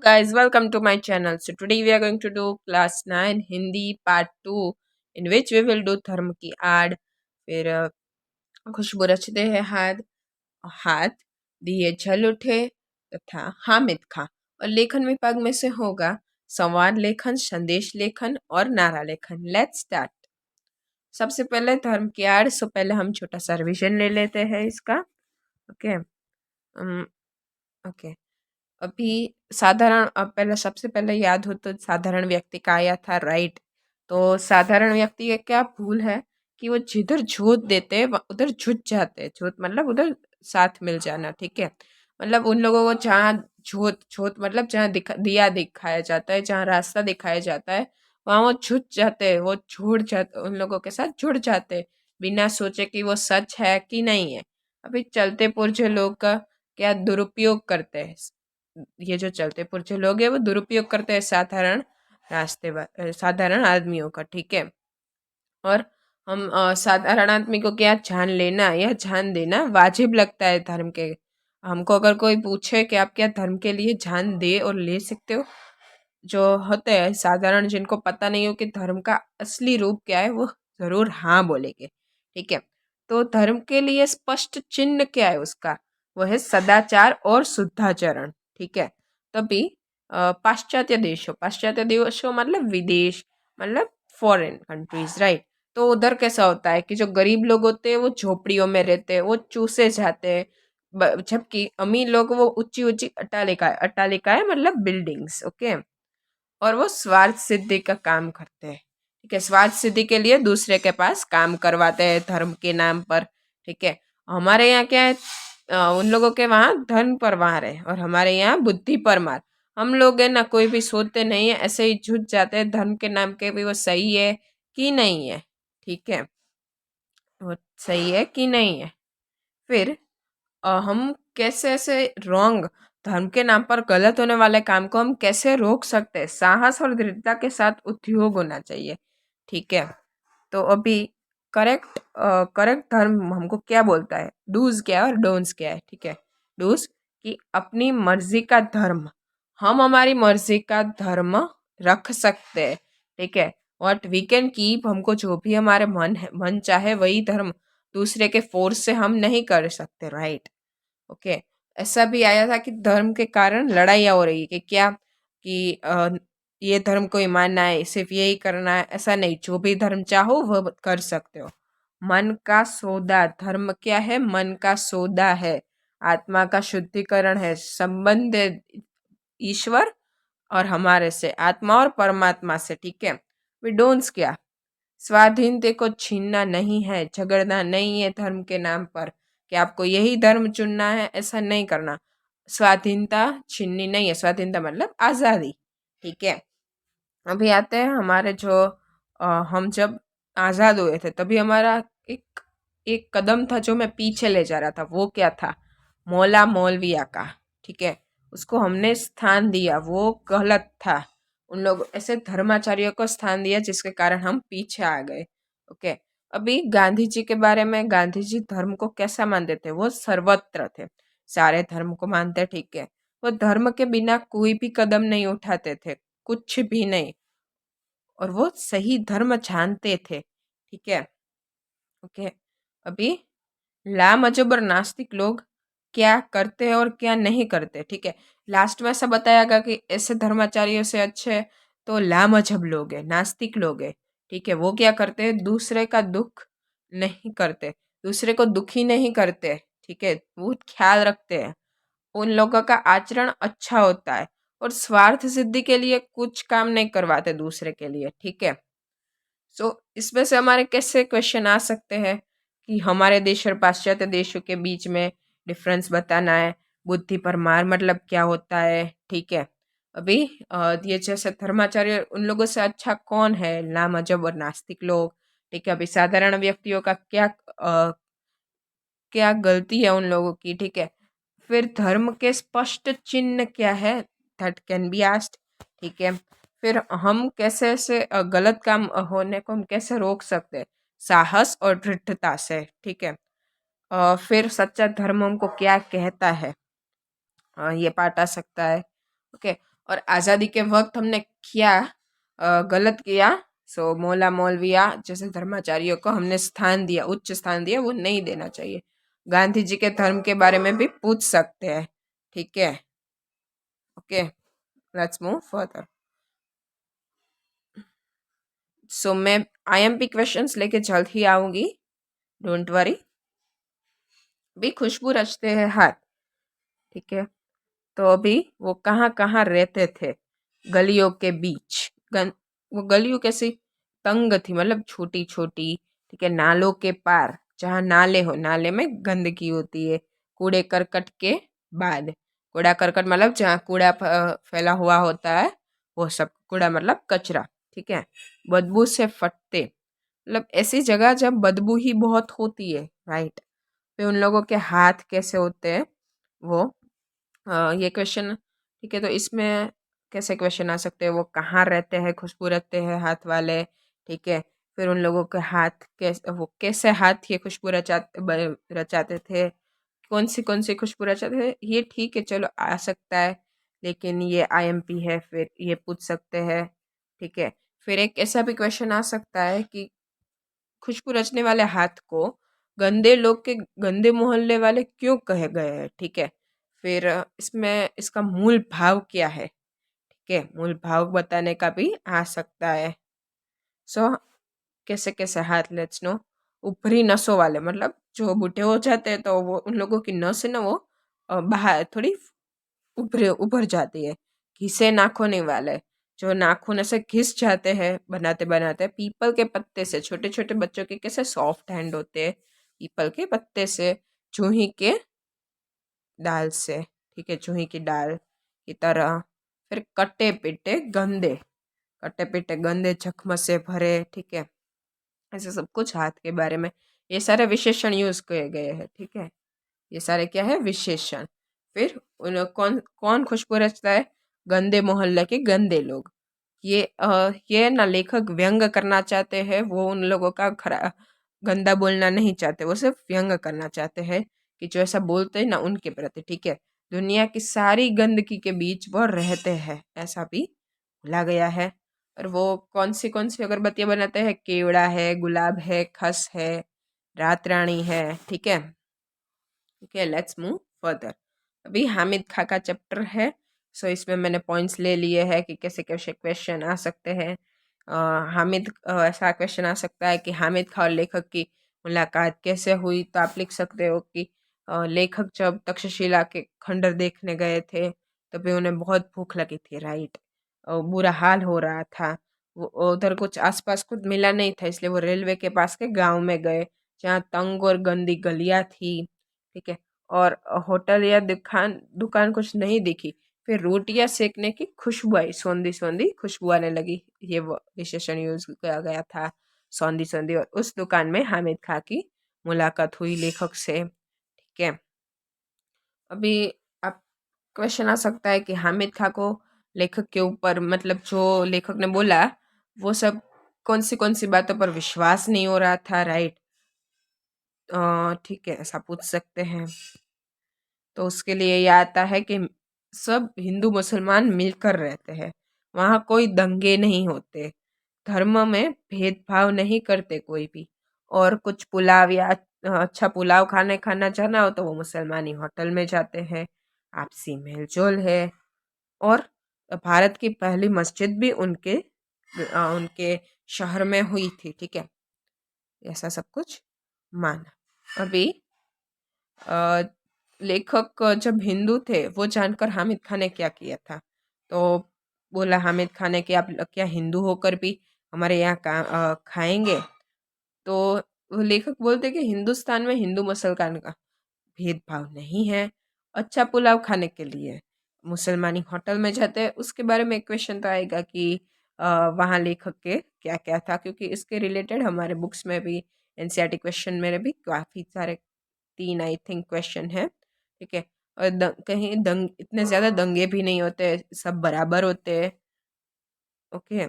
Guys, welcome to my channel. So today we are going to do class 9 Hindi part 2 in which we will do धर्म की आड़। फिर खुशबू रचते हैं हाथ हाथ दिए जल उठे तथा हामिद खां। और लेखन विभाग में से होगा संवाद लेखन, संदेश लेखन और नारा लेखन। Let's start. सबसे पहले धर्म की आड़। सो पहले हम छोटा सा रिविजन ले लेते हैं इसका। ओके ओके अभी साधारण पहले सबसे पहले याद हो तो साधारण व्यक्ति का आया था, राइट। तो साधारण व्यक्ति का क्या भूल है कि वो जिधर जोत देते उधर झुक जाते। जोत मतलब उधर साथ मिल जाना, ठीक है। मतलब उन लोगों को जहाँ जोत जोत मतलब जहाँ दिया दिखाया जाता है, जहाँ रास्ता दिखाया जाता है, वहाँ वो झुक जाते, वो जुड़ जाते, उन लोगों के साथ जुड़ जाते बिना सोचे कि वो सच है कि नहीं है। अभी चलते पुरजे लोग का क्या दुरुपयोग करते हैं। ये जो चलते पुरजे लोग हैं वो दुरुपयोग करते हैं साधारण साधारण आदमियों का, ठीक है। और हम साधारण आदमी को क्या जान लेना या जान देना वाजिब लगता है धर्म के। हमको अगर कोई पूछे कि आप क्या धर्म के लिए जान दे और ले सकते हो, जो होते हैं साधारण जिनको पता नहीं हो कि धर्म का असली रूप क्या है, वो जरूर हाँ बोलेंगे, ठीक है। तो धर्म के लिए स्पष्ट चिन्ह क्या है उसका, वो है सदाचार और शुद्धाचरण, ठीक है। तभी पाश्चात्य देशों मतलब विदेश, मतलब फॉरेन कंट्रीज, राइट। तो उधर कैसा होता है कि जो गरीब लोग होते हैं वो झोपड़ियों में रहते हैं, वो चूसे जाते हैं, जबकि अमीर लोग वो ऊंची ऊंची अट्टालिकाएं मतलब बिल्डिंग्स, ओके। और वो स्वार्थ सिद्धि का काम करते हैं, ठीक है। स्वार्थ सिद्धि के लिए दूसरे के पास काम करवाते हैं धर्म के नाम पर, ठीक है। हमारे यहाँ क्या है, उन लोगों के वहाँ धर्म पर मार है और हमारे यहाँ बुद्धि पर मार। हम लोग है ना कोई भी सोचते नहीं है, ऐसे ही झुक जाते हैं धर्म के नाम के भी वो सही है कि नहीं है, ठीक है। वो सही है कि नहीं है। फिर हम कैसे ऐसे रॉन्ग धर्म के नाम पर गलत होने वाले काम को हम कैसे रोक सकते हैं। साहस और दृढ़ता के साथ उद्योग होना चाहिए, ठीक है। तो अभी करेक्ट करेक्ट धर्म हमको क्या बोलता है, डूज क्या है और डोंट्स क्या है, ठीक है। डूज कि अपनी मर्जी का धर्म, हम हमारी मर्जी का धर्म रख सकते हैं, ठीक है। व्हाट वी कैन कीप, हमको जो भी हमारे मन चाहे वही धर्म दूसरे के फोर्स से हम नहीं कर सकते, राइट। ओके। ऐसा भी आया था कि धर्म के कारण लड़ाइयाँ हो रही है कि क्या कि ये धर्म को ही मानना है, सिर्फ यही करना है, ऐसा नहीं, जो भी धर्म चाहो वह कर सकते हो। मन का सौदा, धर्म क्या है, मन का सौदा है, आत्मा का शुद्धिकरण है, संबंध है ईश्वर और हमारे से, आत्मा और परमात्मा से, ठीक है। वी डोंट्स क्या, स्वाधीनता को छीनना नहीं है, झगड़ना नहीं है धर्म के नाम पर कि आपको यही धर्म चुनना है, ऐसा नहीं करना। स्वाधीनता छीननी नहीं है, स्वाधीनता मतलब आज़ादी, ठीक है। अभी आते हैं हमारे जो हम जब आज़ाद हुए थे तभी हमारा एक एक कदम था जो मैं पीछे ले जा रहा था, वो क्या था, मौला मौलविया का, ठीक है। उसको हमने स्थान दिया, वो गलत था। उन लोग ऐसे धर्माचार्यों को स्थान दिया जिसके कारण हम पीछे आ गए, ओके। अभी गांधी जी के बारे में, गांधी जी धर्म को कैसा मानते थे, वो सर्वत्र थे, सारे धर्म को मानते, ठीक है। वो धर्म के बिना कोई भी कदम नहीं उठाते थे, कुछ भी नहीं, और वो सही धर्म जानते थे, ठीक है, ओके। अभी लामजब और नास्तिक लोग क्या करते हैं और क्या नहीं करते, ठीक है। लास्ट में ऐसा बताया गया कि ऐसे धर्माचार्यों से अच्छे तो लामजब लोग हैं, नास्तिक लोग हैं, ठीक है। वो क्या करते हैं, दूसरे का दुख नहीं करते, दूसरे को दुखी नहीं करते, ठीक है, वो ख्याल रखते हैं, उन लोगों का आचरण अच्छा होता है और स्वार्थ सिद्धि के लिए कुछ काम नहीं करवाते दूसरे के लिए, ठीक है। सो इसमें से हमारे कैसे क्वेश्चन आ सकते हैं कि हमारे देश और पाश्चात्य देशों के बीच में डिफरेंस बताना है, बुद्धि पर मार मतलब क्या होता है, ठीक है। अभी ये जैसे धर्माचार्य उन लोगों से अच्छा कौन है, लामजब और नास्तिक लोग, ठीक है। अभी साधारण व्यक्तियों का क्या गलती है उन लोगों की, ठीक है। फिर धर्म के स्पष्ट चिन्ह क्या है, दैट कैन बी आस्क्ड, ठीक है। फिर हम कैसे ऐसे गलत काम होने को हम कैसे रोक सकते हैं, साहस और दृढ़ता से, ठीक है। फिर सच्चा धर्म हमको क्या कहता है, ये पार्ट आ सकता है, ओके। और आज़ादी के वक्त हमने क्या गलत किया, सो मौला मौलविया जैसे धर्माचार्यों को हमने स्थान दिया, उच्च स्थान दिया, वो नहीं देना चाहिए। गांधी जी के धर्म के बारे में भी पूछ सकते हैं, ठीक है। Okay, let's move further. So मैं IMP क्वेश्चंस लेके जल्द ही आऊंगी, डोंट वरी। भी खुशबू रचते हैं हाथ, ठीक है। तो अभी वो कहाँ कहाँ रहते थे? गलियों के बीच। वो गलियों कैसी तंग थी, मतलब छोटी छोटी, ठीक है। नालों के पार, जहाँ नाले हो, नाले में गंदगी होती है। कूड़े करकट के बाद, कूड़ा करकट मतलब जहाँ कूड़ा फैला हुआ होता है, वो सब कूड़ा मतलब कचरा, ठीक है। बदबू से फटते, मतलब ऐसी जगह जब बदबू ही बहुत होती है, राइट। फिर उन लोगों के हाथ कैसे होते हैं वो, ये क्वेश्चन, ठीक है। तो इसमें कैसे क्वेश्चन आ सकते हैं? वो कहाँ रहते हैं, खुशबू रखते हैं हाथ वाले, ठीक है। फिर उन लोगों के हाथ कैसे, वो कैसे हाथ ये खुशबू रचाते थे, कौन सी खुशबू रचाते थे, ये ठीक है, चलो आ सकता है। लेकिन ये IMP है, फिर ये पूछ सकते हैं, ठीक है। फिर एक ऐसा भी क्वेश्चन आ सकता है कि खुशबू रचने वाले हाथ को गंदे लोग के गंदे मोहल्ले वाले क्यों कहे गए हैं, ठीक है। फिर इसमें इसका मूल भाव क्या है, ठीक है, मूल भाव बताने का भी आ सकता है। सो कैसे कैसे हाथ, लेट्स नो। ऊपरी नसों वाले, मतलब जो बूढ़े हो जाते हैं तो वो उन लोगों की नस है ना, वो बाहर थोड़ी उभर जाती है। घिसे नाखून वाले, जो नाखून ऐसे घिस जाते हैं बनाते बनाते। पीपल के पत्ते से, छोटे छोटे बच्चों के कैसे सॉफ्ट हैंड होते हैं, पीपल के पत्ते से। जूही के दाल से, ठीक है, जूही की दाल की तरह। फिर कटे पिटे गंदे, कटे पिटे गंदे जख्म से भरे, ठीक है। ऐसे सब कुछ हाथ के बारे में ये सारे विशेषण यूज किए गए हैं, ठीक है। ये सारे क्या है, विशेषण। फिर उन कौन कौन खुशबू रचता है? गंदे मोहल्ले के गंदे लोग। ये ना लेखक व्यंग करना चाहते हैं, वो उन लोगों का खरा गंदा बोलना नहीं चाहते, वो सिर्फ व्यंग करना चाहते हैं कि जो ऐसा बोलते हैं ना उनके प्रति, ठीक है। दुनिया की सारी गंदगी के बीच वो रहते हैं, ऐसा भी बोला गया है। और वो कौन सी अगरबत्तियां बनाते हैं? केवड़ा है, गुलाब है, खस है, रात रानी है, ठीक है। Okay, let's move further. अभी हामिद खां का चैप्टर है, सो इसमें मैंने पॉइंट्स ले लिए हैं कि कैसे कैसे क्वेश्चन आ सकते हैं। ऐसा क्वेश्चन आ सकता है कि हामिद खां और लेखक की मुलाकात कैसे हुई, तो आप लिख सकते हो कि लेखक जब तक्षशिला के खंडर देखने गए थे, तभी उन्हें बहुत भूख लगी थी, राइट। बुरा हाल हो रहा था, वो उधर कुछ आसपास कुछ मिला नहीं था, इसलिए वो रेलवे के पास के गांव में गए, जहाँ तंग और गंदी गलियां थी, ठीक है। और होटल या दुकान दुकान कुछ नहीं दिखी। फिर रोटियां सेकने की खुशबू आई, सौंधी सौंधी खुशबू आने लगी, ये वो विशेषण यूज किया गया था, सौंधी सौंधी। और उस दुकान में हामिद खां की मुलाकात हुई लेखक से, ठीक है। अभी आप क्वेश्चन आ सकता है कि हामिद खां को लेखक के ऊपर, मतलब जो लेखक ने बोला वो सब कौन सी बातों पर विश्वास नहीं हो रहा था, राइट। ठीक है, ऐसा पूछ सकते हैं। तो उसके लिए ये आता है कि सब हिंदू मुसलमान मिलकर रहते हैं, वहाँ कोई दंगे नहीं होते, धर्म में भेदभाव नहीं करते कोई भी। और कुछ पुलाव या अच्छा पुलाव खाना चाहना हो तो वो मुसलमानी होटल में जाते हैं, आपसी मेलजोल है। और भारत की पहली मस्जिद भी उनके शहर में हुई थी, ठीक है। ऐसा सब कुछ माना। अभी अ, लेखक जब हिंदू थे, वो जानकर हामिद खान ने क्या किया था? तो बोला हामिद खान ने कि आप क्या हिंदू होकर भी हमारे यहाँ खाएंगे? तो वो लेखक बोलते कि हिंदुस्तान में हिंदू मुसलमान का भेदभाव नहीं है, अच्छा पुलाव खाने के लिए मुसलमानी होटल में जाते हैं। उसके बारे में एक क्वेश्चन तो आएगा कि वहाँ लेखक के क्या क्या था, क्योंकि इसके रिलेटेड हमारे बुक्स में भी, NCERT क्वेश्चन में भी काफ़ी सारे 3 आई थिंक क्वेश्चन है, ठीक है। और कहीं इतने ज़्यादा दंगे भी नहीं होते, सब बराबर होते हैं, ओके।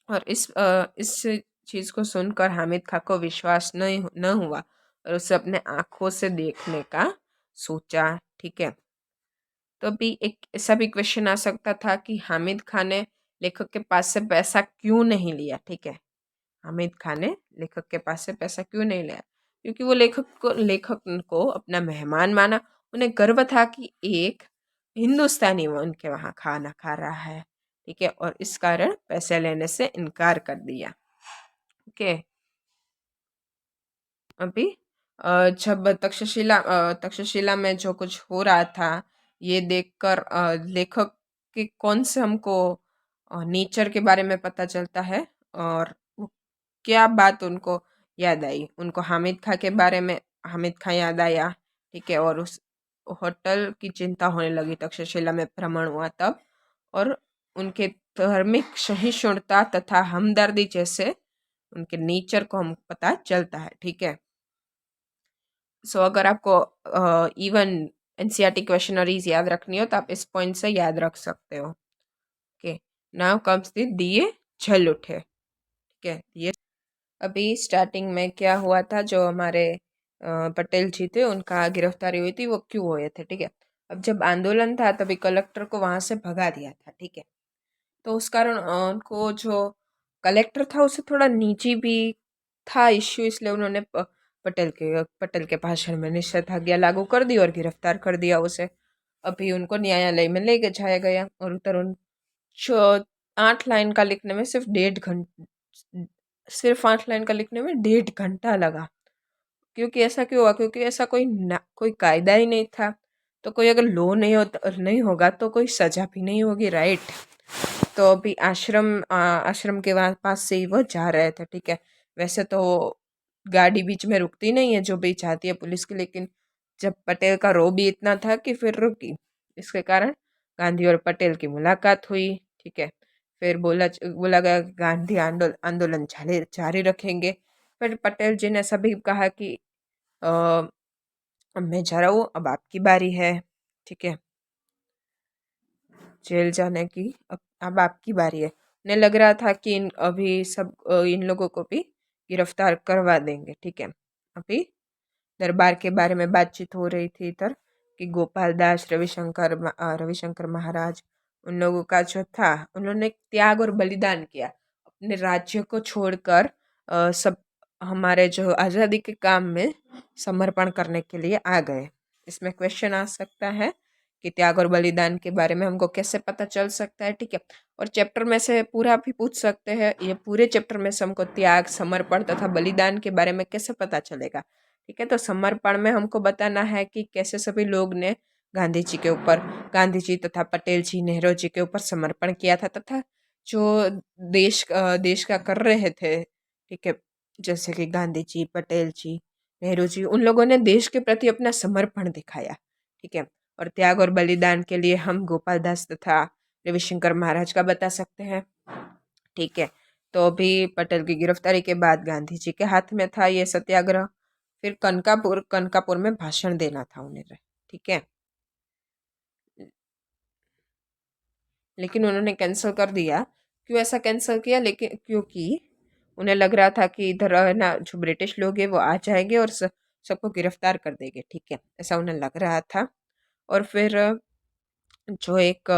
और इस चीज़ को सुनकर हामिद खां को विश्वास नहीं न हुआ, और उसे अपने आँखों से देखने का सोचा, ठीक है। तो अभी एक ऐसा भी क्वेश्चन आ सकता था कि हामिद खान ने लेखक के पास से पैसा क्यों नहीं लिया। ठीक है, हामिद खान ने लेखक के पास से पैसा क्यों नहीं लिया, क्योंकि वो लेखक को अपना मेहमान माना। उन्हें गर्व था कि एक हिंदुस्तानी वो उनके वहाँ खाना खा रहा है। ठीक है, और इस कारण पैसे लेने से इनकार कर दिया। ओके, अभी जब तक्षशिला में जो कुछ हो रहा था, ये देखकर लेखक के कौन से हमको नेचर के बारे में पता चलता है, और वो क्या बात उनको याद आई। उनको हामिद खां के बारे में हामिद खां याद आया। ठीक है, और उस होटल की चिंता होने लगी तक्षशिला में भ्रमण हुआ तब। और उनके धार्मिक सहिष्णुता तथा हमदर्दी जैसे उनके नेचर को हम पता चलता है। ठीक है, सो अगर आपको इवन एनसीईआरटी क्वेश्चनरीज याद रखनी हो तो आप इस पॉइंट से याद रख सकते हो। ओके, नाउ कम्स द दिए जल उठे। ठीक है, ये अभी स्टार्टिंग में क्या हुआ था, जो हमारे पटेल जी थे उनका गिरफ्तारी हुई थी, वो क्यों हुए थे। ठीक है, अब जब आंदोलन था तभी कलेक्टर को वहां से भगा दिया था। ठीक है, तो उस कारण उनको जो कलेक्टर था उससे थोड़ा निजी भी था इश्यू, इसलिए उन्होंने पटेल के भाषण में निषेधाज्ञा लागू कर दी और गिरफ्तार कर दिया उसे। अभी उनको न्यायालय में ले जाया गया और उधर उन 8 लाइन का लिखने में सिर्फ 8 लाइन का लिखने में 1.5 घंटा लगा। क्योंकि ऐसा क्यों हुआ, क्योंकि ऐसा कोई कायदा ही नहीं था। तो कोई अगर लॉ नहीं होगा तो कोई सजा भी नहीं होगी, राइट। तो अभी आश्रम के पास से ही वो जा रहे थे। ठीक है, वैसे तो गाड़ी बीच में रुकती नहीं है जो भी चाहती है पुलिस की, लेकिन जब पटेल का रोब भी इतना था कि फिर रुकी। इसके कारण गांधी और पटेल की मुलाकात हुई। ठीक है, फिर बोला गया कि गांधी आंदोलन जारी रखेंगे। फिर पटेल जी ने सभी कहा कि मैं जा रहा हूँ, अब आपकी बारी है। ठीक है, जेल जाने की अब आपकी बारी है। उन्हें लग रहा था कि अभी इन लोगों को भी गिरफ्तार करवा देंगे। ठीक है, अभी दरबार के बारे में बातचीत हो रही थी इधर कि गोपाल दास रविशंकर महाराज, उन लोगों का जो था, उन्होंने त्याग और बलिदान किया। अपने राज्य को छोड़कर सब हमारे जो आज़ादी के काम में समर्पण करने के लिए आ गए। इसमें क्वेश्चन आ सकता है कि त्याग और बलिदान के बारे में हमको कैसे पता चल सकता है। ठीक है, और चैप्टर में से पूरा भी पूछ सकते हैं, ये पूरे चैप्टर में से हमको त्याग, समर्पण तथा बलिदान के बारे में कैसे पता चलेगा। ठीक है, तो समर्पण में हमको बताना है कि कैसे सभी लोग ने गांधी जी तथा पटेल जी, नेहरू जी के ऊपर समर्पण किया था, तथा जो देश का कर रहे थे। ठीक है, जैसे कि गांधी जी, पटेल जी, नेहरू जी, उन लोगों ने देश के प्रति अपना समर्पण दिखाया। ठीक है, और त्याग और बलिदान के लिए हम गोपाल दास तथा रविशंकर महाराज का बता सकते हैं। ठीक है, तो अभी पटेल की गिरफ्तारी के बाद गांधी जी के हाथ में था ये सत्याग्रह। फिर कनकापुर में भाषण देना था उन्हें। ठीक है, लेकिन उन्होंने कैंसिल कर दिया। क्यों ऐसा कैंसिल किया, लेकिन क्योंकि उन्हें लग रहा था कि इधर ना जो ब्रिटिश लोग हैं वो आ जाएंगे और सबको गिरफ्तार कर देंगे। ठीक है, ऐसा उन्हें लग रहा था। और फिर जो एक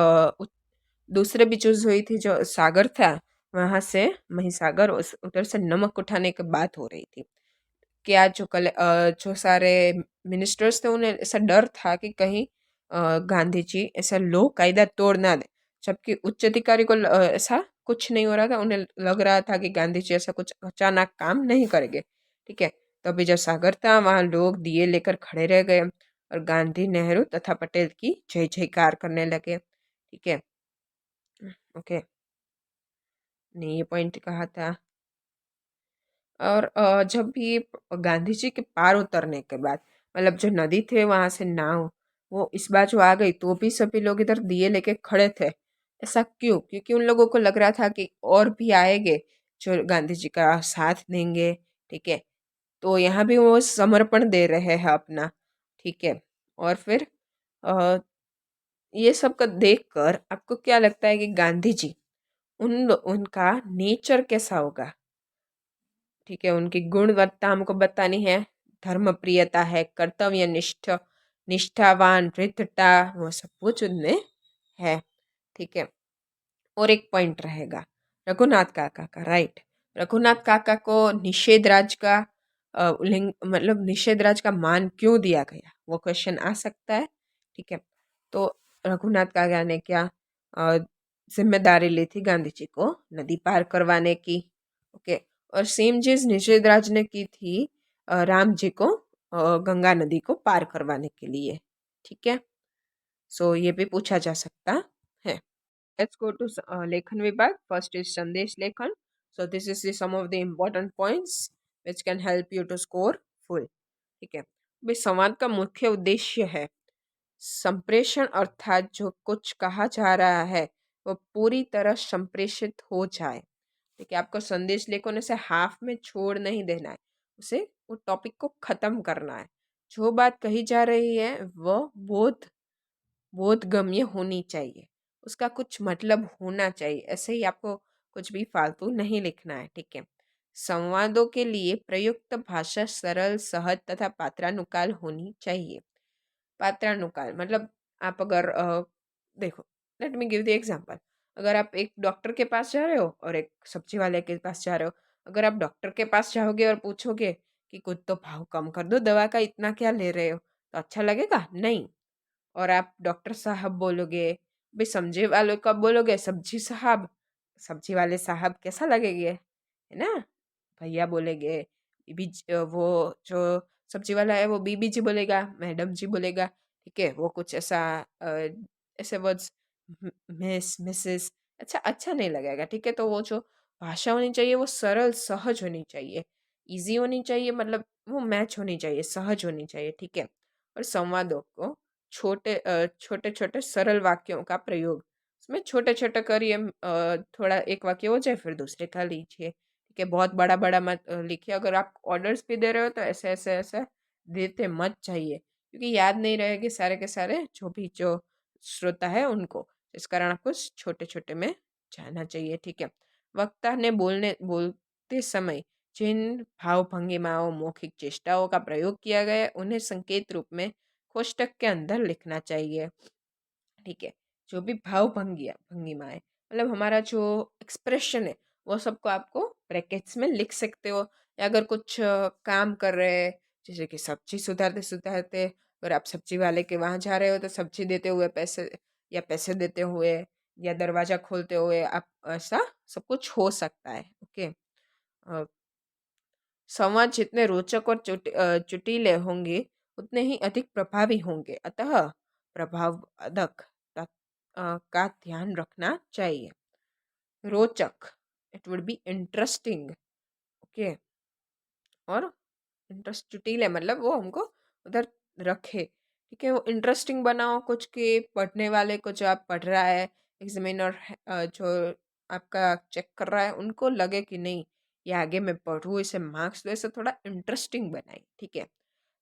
दूसरे भी चूज हुई थी, जो सागर था, वहां से महिसागर, उधर से नमक उठाने की बात हो रही थी। क्या जो सारे मिनिस्टर्स थे उन्हें ऐसा डर था कि कहीं गांधी जी ऐसा लो कायदा तोड़ ना दे, जबकि उच्च अधिकारी को ऐसा कुछ नहीं हो रहा था। उन्हें लग रहा था कि गांधी जी ऐसा कुछ अचानक काम नहीं करेंगे। ठीक है, तो अभी जो सागर था वहाँ लोग दिए लेकर खड़े रह गए और गांधी, नेहरू तथा पटेल की जय जयकार करने लगे। ठीक है, ओके, नहीं ये पॉइंट कहा था। और जब भी गांधी जी के पार उतरने के बाद, मतलब जो नदी थे वहां से नाव वो इस बाजू आ गई, तो भी सभी लोग इधर दिए लेके खड़े थे। ऐसा क्यों, क्योंकि उन लोगों को लग रहा था कि और भी आएंगे जो गांधी जी का साथ देंगे। ठीक है, तो यहाँ भी वो समर्पण दे रहे हैं अपना। ठीक है, और फिर अ, ये सब का देख कर आपको क्या लगता है कि गांधी जी, उनका नेचर कैसा होगा। ठीक है, उनकी गुणवत्ता हमको बतानी है। धर्म प्रियता है, कर्तव्यनिष्ठ, निष्ठावान, हृदयता, वो सब कुछ उनमें है। ठीक है। और एक पॉइंट रहेगा रघुनाथ काका का, राइट। रघुनाथ काका को निषेध राज का लिंग मतलब निषेध राज का मान क्यों दिया गया, वो क्वेश्चन आ सकता है। ठीक है। तो रघुनाथ काका ने क्या अ, जिम्मेदारी ली थी गांधी जी को नदी पार करवाने की। ओके। और सेम चीज निषेध राज ने की थी राम जी को गंगा नदी को पार करवाने के लिए। ठीक है। सो ये भी पूछा जा सकता है। Let's go to Lekhan Vibhag. First is Sandesh Lekhan. So this is some of the important points which can help you to score full. ठीक है। भाई संवाद का मुख्य उद्देश्य है संप्रेषण, अर्थात जो कुछ कहा जा रहा है वो पूरी तरह संप्रेषित हो जाए। ठीक है। आपको संदेश लेखन से हाफ में छोड़ नहीं देना है, उसे वो टॉपिक को खत्म करना है। जो बात कही जा रही है वो बोधगम्य होनी चाहिए, उसका कुछ मतलब होना चाहिए। ऐसे ही आपको कुछ भी फालतू नहीं लिखना है। ठीक है। संवादों के लिए प्रयुक्त भाषा सरल, सहज तथा पात्रानुकाल होनी चाहिए। पात्रानुकाल मतलब आप अगर देखो, let me give the example. अगर आप एक डॉक्टर के पास जा रहे हो और एक सब्जी वाले के पास जा रहे हो, अगर आप डॉक्टर के पास जाओगे और पूछोगे कि कुछ तो भाव कम कर दो, दवा का इतना क्या ले रहे हो, तो अच्छा लगेगा नहीं। और आप डॉक्टर साहब बोलोगे, भाई समझे वालों का बोलोगे सब्जी साहब, सब्जी वाले साहब कैसा लगेंगे, है ना। भैया बोलेंगे, वो जो सब्जी वाला है वो बीबी जी बोलेगा, मैडम जी बोलेगा। ठीक है। वो कुछ ऐसा ऐसे वर्ड्स, मिस, मिसेस, अच्छा अच्छा नहीं लगेगा। ठीक है। तो वो जो भाषा होनी चाहिए वो सरल सहज होनी चाहिए, इजी होनी चाहिए, मतलब वो मैच होनी चाहिए, सहज होनी चाहिए। ठीक है। और संवादों को छोटे छोटे सरल वाक्यों का प्रयोग, उसमें छोटे छोटे करिए, थोड़ा एक वाक्य हो जाए फिर दूसरे का लीजिए। ठीक है। बहुत बड़ा बड़ा मत लिखिए। अगर आप ऑर्डर्स भी दे रहे हो तो ऐसे ऐसे ऐसे देते मत चाहिए, क्योंकि याद नहीं रहेगी सारे के सारे जो श्रोता है उनको। इस कारण आपको छोटे छोटे में जाना चाहिए। ठीक है। वक्ता ने बोलते समय जिन भाव भंगिमाओं, मौखिक चेष्टाओं का प्रयोग किया गया है उन्हें संकेत रूप में कोष्टक के अंदर लिखना चाहिए। ठीक है। जो भी भाव भंगिमा है, मतलब हमारा जो एक्सप्रेशन है, वो सबको आपको ब्रैकेट्स में लिख सकते हो। या अगर कुछ काम कर रहे हैं, जैसे कि सब्जी सुधारते सुधारते अगर आप सब्जी वाले के वहाँ जा रहे हो तो सब्जी देते हुए पैसे, या पैसे देते हुए, या दरवाजा खोलते हुए, आप ऐसा सब कुछ हो सकता है। ओके। संवाद जितने रोचक और चुटीले होंगे उतने ही अधिक प्रभावी होंगे, अतः प्रभावक का ध्यान रखना चाहिए। रोचक, it would be interesting. Okay. और इंटरेस्ट चुटीले मतलब वो हमको उधर रखे। ठीक है। वो इंटरेस्टिंग बनाओ कुछ के पढ़ने वाले को, जो आप पढ़ रहा है एग्जामिनर जो आपका चेक कर रहा है उनको लगे कि नहीं ये आगे मैं पढ़ूँ, इसे मार्क्स दो, इसे थोड़ा इंटरेस्टिंग बनाए। ठीक है।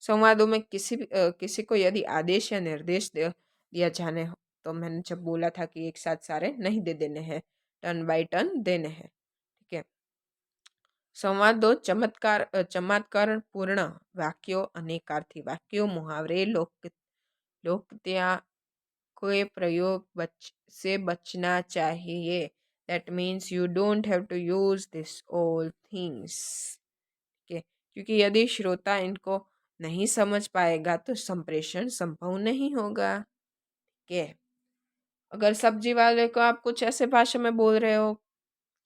संवादों में किसी को यदि आदेश या निर्देश दिया जाने हो, तो मैंने जब बोला था कि एक साथ सारे नहीं दे देने हैं, टर्न बाय टर्न देने हैं। ठीक है। संवादो चमत्कार पूर्ण वाक्यों, अनेकार्थी वाक्यों, मुहावरे, लोकतया के प्रयोग से बचना चाहिए। That means you don't have to use this all things. के क्योंकि यदि श्रोता इनको नहीं समझ पाएगा तो संप्रेषण संभव नहीं होगा। के अगर सब्जी वाले को आप कुछ ऐसे भाषा में बोल रहे हो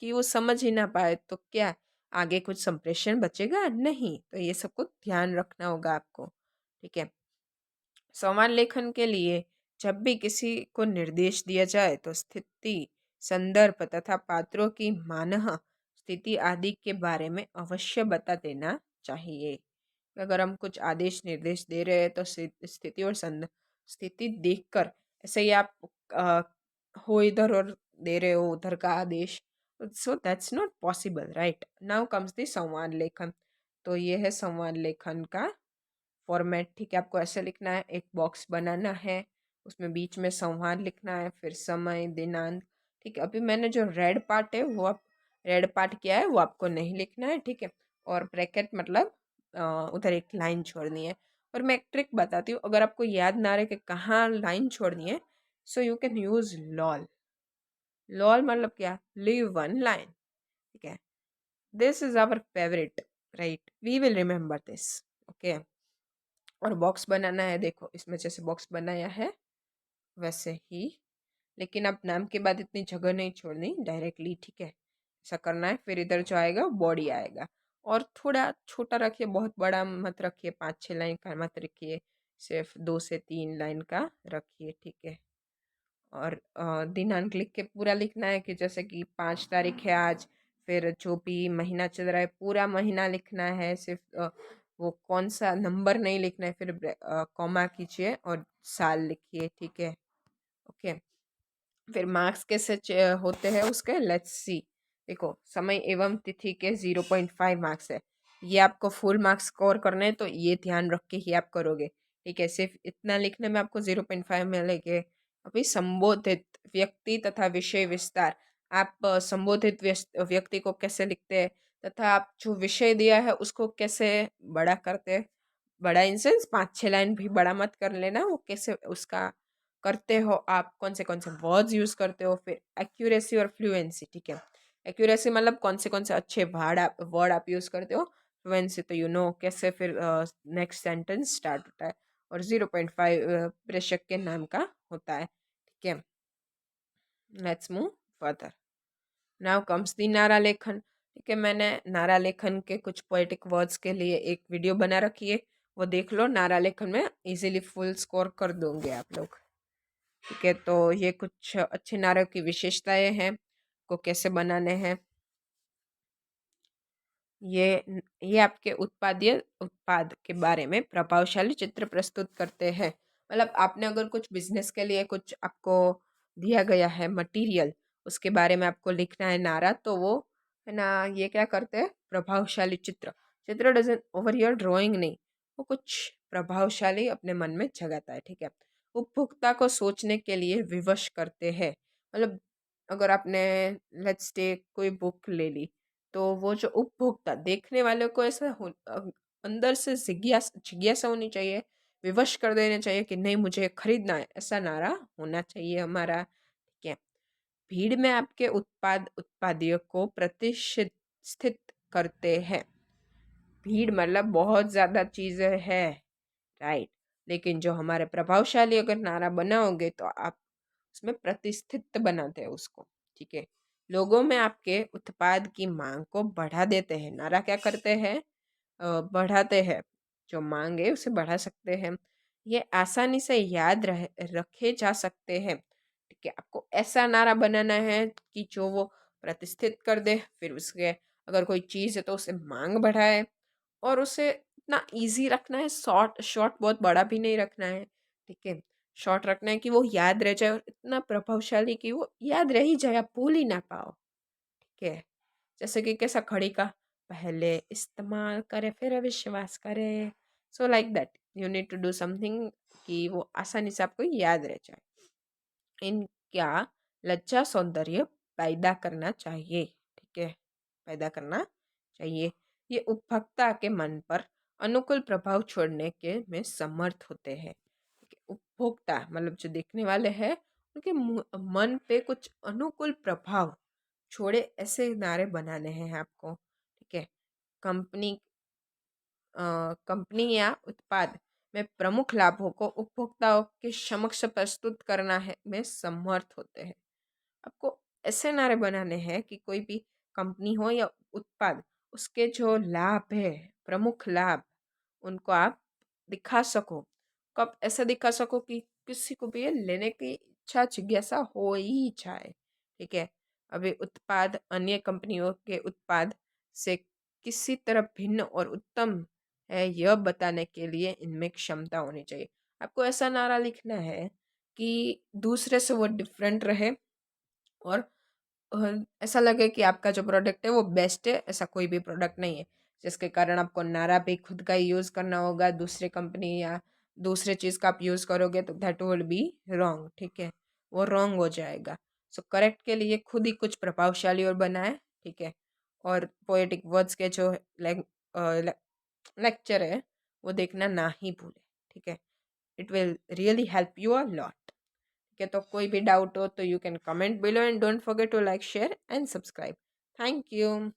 कि वो समझ ही ना पाए, तो क्या आगे कुछ संप्रेषण बचेगा नहीं। तो ये सबको ध्यान रखना होगा आपको। ठीक है। संवाद लेखन के लिए जब भी किसी को निर्देश दिया जाए तो स्थिति, संदर्भ तथा पात्रों की मानह स्थिति आदि के बारे में अवश्य बता देना चाहिए। अगर हम कुछ आदेश निर्देश दे रहे हैं तो स्थिति और स्थिति देखकर, ऐसे ही आप अ, हो इधर और दे रहे हो उधर का आदेश, so that's not possible, right. Now comes the संवाद लेखन। तो ये है संवाद लेखन का फॉर्मेट। ठीक है। आपको ऐसे लिखना है, एक बॉक्स बनाना है, उसमें बीच में संवाद लिखना है, फिर समय, दिनांक। ठीक है। अभी मैंने जो रेड पार्ट है वो आप रेड पार्ट किया है वो आपको नहीं लिखना है। ठीक है। और ब्रैकेट मतलब उधर एक लाइन छोड़नी है, और मैं एक ट्रिक बताती हूँ, अगर आपको याद ना रहे कि कहाँ लाइन छोड़नी है, so you can use lol. Lol मतलब क्या? Leave one line. ठीक है, this is our favourite, right, we will remember this. Okay, और बॉक्स बनाना है, देखो इसमें जैसे बॉक्स बनाया है वैसे ही, लेकिन अब नाम के बाद इतनी जगह नहीं छोड़नी डायरेक्टली। ठीक है, ऐसा करना है। फिर इधर जो आएगा बॉडी आएगा, और थोड़ा छोटा रखिए, बहुत बड़ा मत रखिए, 5-6 लाइन का मत रखिए, सिर्फ 2 से 3 लाइन का रखिए। ठीक है, और दिनांक लिख के पूरा लिखना है, कि जैसे कि 5 तारीख है आज, फिर जो भी महीना चल रहा है पूरा महीना लिखना है, सिर्फ वो कौन सा नंबर नहीं लिखना है। फिर कॉमा कीजिए और साल लिखिए। ठीक है, ओके। फिर मार्क्स कैसे होते हैं उसके, लेट्स सी। देखो, समय एवं तिथि के 0.5 मार्क्स है, ये आपको फुल मार्क्स स्कोर करने हैं, तो ये ध्यान रख के ही आप करोगे। ठीक है, सिर्फ इतना लिखने में आपको 0.5 मिलेंगे। अभी संबोधित व्यक्ति तथा विषय विस्तार, आप संबोधित व्यक्ति को कैसे लिखते हैं, तथा आप जो विषय दिया है उसको कैसे बड़ा करते हैं। बड़ा इन सेंस 5-6 लाइन भी बड़ा मत कर लेना, वो कैसे उसका करते हो, आप कौन से वर्ड्स यूज करते हो। फिर एक्यूरेसी और फ्लुएंसी। ठीक है, एक्यूरेसी मतलब कौन से अच्छे वर्ड आप यूज करते हो। फ्लुएंसी तो कैसे फिर नेक्स्ट सेंटेंस स्टार्ट होता है। और 0.5 प्रेषक के नाम का होता है। ठीक है, let's move further. Now comes the नारा लेखन। ठीक है, मैंने नारा लेखन के कुछ पोएटिक वर्ड्स के लिए एक वीडियो बना रखी है, वो देख लो। नारा लेखन में इजीली फुल स्कोर कर दोगे आप लोग। ठीक है, तो ये कुछ अच्छे नारों की विशेषताएं हैं, को कैसे बनाने हैं। ये आपके उत्पाद के बारे में प्रभावशाली चित्र प्रस्तुत करते हैं। मतलब आपने अगर कुछ बिजनेस के लिए कुछ आपको दिया गया है मटेरियल, उसके बारे में आपको लिखना है नारा, तो वो है ना, ये क्या करते हैं, प्रभावशाली चित्र। चित्र डजन ओवर योर ड्राइंग नहीं, वो कुछ प्रभावशाली अपने मन में जगाता है। ठीक है, उपभोक्ता को सोचने के लिए विवश करते हैं। मतलब अगर आपने लेट्स टेक कोई बुक ले ली, तो वो जो उपभोक्ता देखने वाले को ऐसा अंदर से जिज्ञासा होनी चाहिए, विवश कर देना चाहिए कि नहीं मुझे खरीदना है, ऐसा नारा होना चाहिए हमारा। ठीक है, भीड़ में आपके उत्पादियों को प्रतिष्ठित करते हैं। भीड़ मतलब बहुत ज्यादा चीजें हैं, राइट, लेकिन जो हमारे प्रभावशाली अगर नारा बनाओगे तो आप उसमें प्रतिष्ठित बनाते हैं उसको। ठीक है, लोगों में आपके उत्पाद की मांग को बढ़ा देते हैं। नारा क्या करते हैं, बढ़ाते हैं, जो मांग है उसे बढ़ा सकते हैं। ये आसानी से रखे जा सकते हैं। ठीक है, आपको ऐसा नारा बनाना है कि जो वो प्रतिष्ठित कर दे, फिर उसके अगर कोई चीज़ है तो उसे मांग बढ़ाए, और उसे इतना इजी रखना है, शॉर्ट शॉर्ट, बहुत बड़ा भी नहीं रखना है। ठीक है, शॉर्ट रखना है कि वो याद रह जाए, और इतना प्रभावशाली कि वो याद रह ही जाए, आप भूल ही ना पाओ। ठीक है, जैसे कि कैसा, घड़ी का, पहले इस्तेमाल करे फिर विश्वास करे। So like that you need to do something कि वो आसानी से आपको याद रह जाए। इनका लज्जा सौंदर्य पैदा करना चाहिए। ठीक है, पैदा करना चाहिए। ये उपभोक्ता के मन पर अनुकूल प्रभाव छोड़ने के में समर्थ होते हैं। ठीक है, उपभोक्ता मतलब जो देखने वाले हैं, उनके मन पे कुछ अनुकूल प्रभाव छोड़े, ऐसे नारे बनाने हैं आपको। ठीक है, कंपनी कंपनी या उत्पाद में प्रमुख लाभों को उपभोक्ताओं के समक्ष प्रस्तुत करना है में समर्थ होते हैं। आपको ऐसे नारे बनाने हैं कि कोई भी कंपनी हो या उत्पाद, उसके जो लाभ है, प्रमुख लाभ, उनको आप दिखा सको। कब ऐसा दिखा सको कि किसी को भी ये लेने की इच्छा, जिज्ञासा हो ही जाए। ठीक है, अभी उत्पाद अन्य कंपनियों के उत्पाद से किसी तरह भिन्न और उत्तम है, यह बताने के लिए इनमें क्षमता होनी चाहिए। आपको ऐसा नारा लिखना है कि दूसरे से वो डिफरेंट रहे, और ऐसा लगे कि आपका जो प्रोडक्ट है वो बेस्ट है, ऐसा कोई भी प्रोडक्ट नहीं है। जिसके कारण आपको नारा भी खुद का ही यूज़ करना होगा, दूसरे कंपनी या दूसरे चीज़ का आप यूज़ करोगे तो दैट विल बी रॉन्ग। ठीक है, वो रॉन्ग हो जाएगा। सो करेक्ट के लिए खुद ही कुछ प्रभावशाली और बनाए। ठीक है, और पोएटिक वर्ड्स के जो लेक्चर है वो देखना ना ही भूले, ठीक है। It will really help you a lot, ठीक है। तो कोई भी डाउट हो तो you can comment below and don't forget to like, share and subscribe. Thank you.